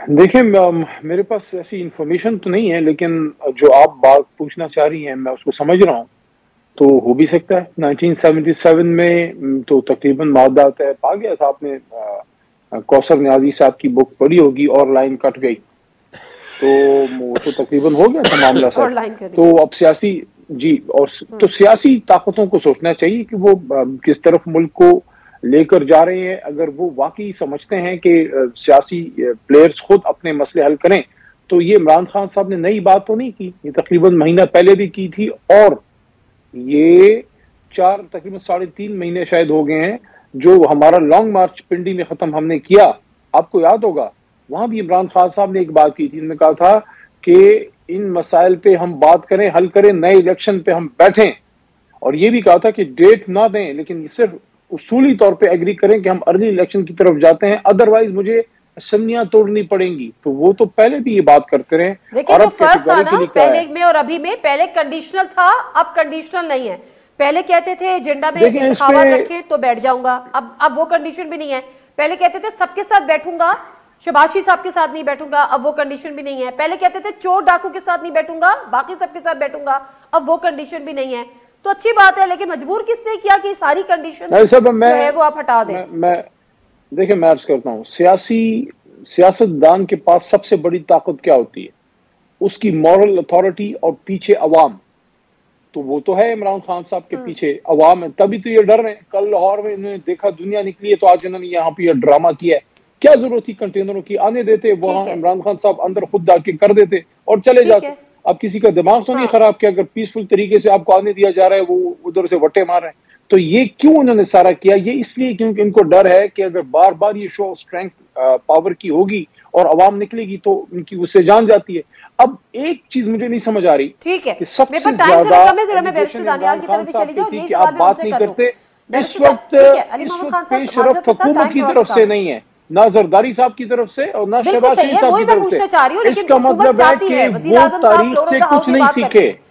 دیکھیں میرے پاس ایسی انفارمیشن تو نہیں ہے، لیکن جو آپ بات پوچھنا چاہ رہی ہیں میں اس کو سمجھ رہا ہوں، تو ہو بھی سکتا ہے 1977 میں تو تقریباً معاہدہ طے پا گیا تھا۔ آپ نے کوثر نیازی صاحب کی بک پڑھی ہوگی، اور لائن کٹ گئی، تو وہ تو تقریباً ہو گیا تھا معاملہ اور سیٹ۔ لائن کر تو گئی۔ اب سیاسی جی اور تو سیاسی طاقتوں کو سوچنا چاہیے کہ وہ کس طرف ملک کو لے کر جا رہے ہیں۔ اگر وہ واقعی سمجھتے ہیں کہ سیاسی پلیئرز خود اپنے مسئلے حل کریں، تو یہ عمران خان صاحب نے نئی بات تو نہیں کی، یہ تقریباً مہینہ پہلے بھی کی تھی، اور یہ تقریباً 3.5 مہینے شاید ہو گئے ہیں جو ہمارا لانگ مارچ پنڈی میں ختم ہم نے کیا۔ آپ کو یاد ہوگا وہاں بھی عمران خان صاحب نے ایک بات کی تھی، انہوں نے کہا تھا کہ ان مسائل پہ ہم بات کریں، حل کریں، نئے الیکشن پہ ہم بیٹھیں، اور یہ بھی کہا تھا کہ ڈیٹ نہ دیں لیکن صرف اصولی طور پہ ایگری کریں کہ ہم ارلی الیکشن کی طرف جاتے ہیں، ادروائز مجھے اسمبلیاں توڑنی پڑیں گی۔ تو وہ تو پہلے بھی یہ بات کرتے رہے، لیکن اور جو اب فرق تھا نا کیٹیگوریکلی کہا ہے۔ پہلے میں اور ابھی میں، پہلے کنڈیشنل تھا، اب کنڈیشنل نہیں ہے۔ پہلے کہتے تھے ایجنڈا میں دیکھیں اس پہ انتخابات رکھیں تو بیٹھ جاؤں گا، اب وہ کنڈیشن بھی نہیں ہے۔ پہلے کہتے تھے سب کے ساتھ بیٹھوں گا، شباشی صاحب کے ساتھ نہیں بیٹھوں گا، اب وہ کنڈیشن بھی نہیں ہے۔ پہلے کہتے تھے چور ڈاکو کے ساتھ نہیں بیٹھوں گا، باقی سب کے ساتھ بیٹھوں گا، اب وہ کنڈیشن بھی نہیں ہے۔ تو اچھی بات ہے، لیکن مجبور کس نے کیا کہ ساری کنڈیشن جو ہے وہ آپ ہٹا دیں؟ دیکھیں میں عرض کرتا ہوں، سیاست دان کے پاس سب سے بڑی طاقت کیا ہوتی ہے؟ اس کی مورل اتھارٹی، اور پیچھے عوام۔ تو وہ تو ہے عمران خان صاحب کے پیچھے عوام ہے، تبھی تو یہ ڈر رہے ہیں۔ کل لاہور میں انہوں نے دیکھا دنیا نکلی ہے، تو آج انہوں نے یہاں پہ یہ ڈرامہ کیا ہے۔ کیا ضرورت تھی کنٹینروں کی؟ آنے دیتے وہاں، ٹھیک ہے، عمران خان صاحب اندر خود جا کے کر دیتے اور چلے ٹھیک جاتے۔ ہے، اب کسی کا دماغ تو نہیں ہاں خراب کیا؟ اگر پیسفل طریقے سے آپ کو آنے دیا جا رہا ہے، وہ ادھر سے وٹے مار رہے ہیں۔ تو یہ کیوں انہوں نے سارا کیا؟ یہ اس لیے کیونکہ ان کو ڈر ہے کہ اگر بار بار یہ شو اسٹرینتھ پاور کی ہوگی اور عوام نکلے گی تو ان کی اس سے جان جاتی ہے۔ اب ایک چیز مجھے نہیں سمجھ آ رہی ٹھیک ہے، کہ سب میرے سے پاس ٹائم زیادہ ذرا کم ہے، ذرا میں بیرسٹر ایلیگیشن دانیال عمران کی طرف خان بھی صاحب چلی پہ جاؤں، تھی یہی کہ سوال آپ میں ان بات سے نہیں کر لوں۔ کرتے۔ اس بیرسٹر صاحب وقت ٹھیک ہے، علی اس محمد وقت خان صاحب پیش رفت معذرت کے ساتھ حکومت ٹائم کی تھوڑا طرف سا سے کم ہے۔ نہیں ہے، نہ زرداری صاحب کی طرف سے اور نہ بالکل شہباز صحیح شریف ہے، صاحب وہی کی میں طرف سے۔ پوچھنا چاہ رہی ہوں، اس لیکن کا حکومت مطلب ہے چاہتی کہ ہے، وزیر وہ اعظم صاحب تاریخ فلور سے آف دا کچھ ہاؤس یہ نہیں بات کرتے سیکھے۔ ہیں۔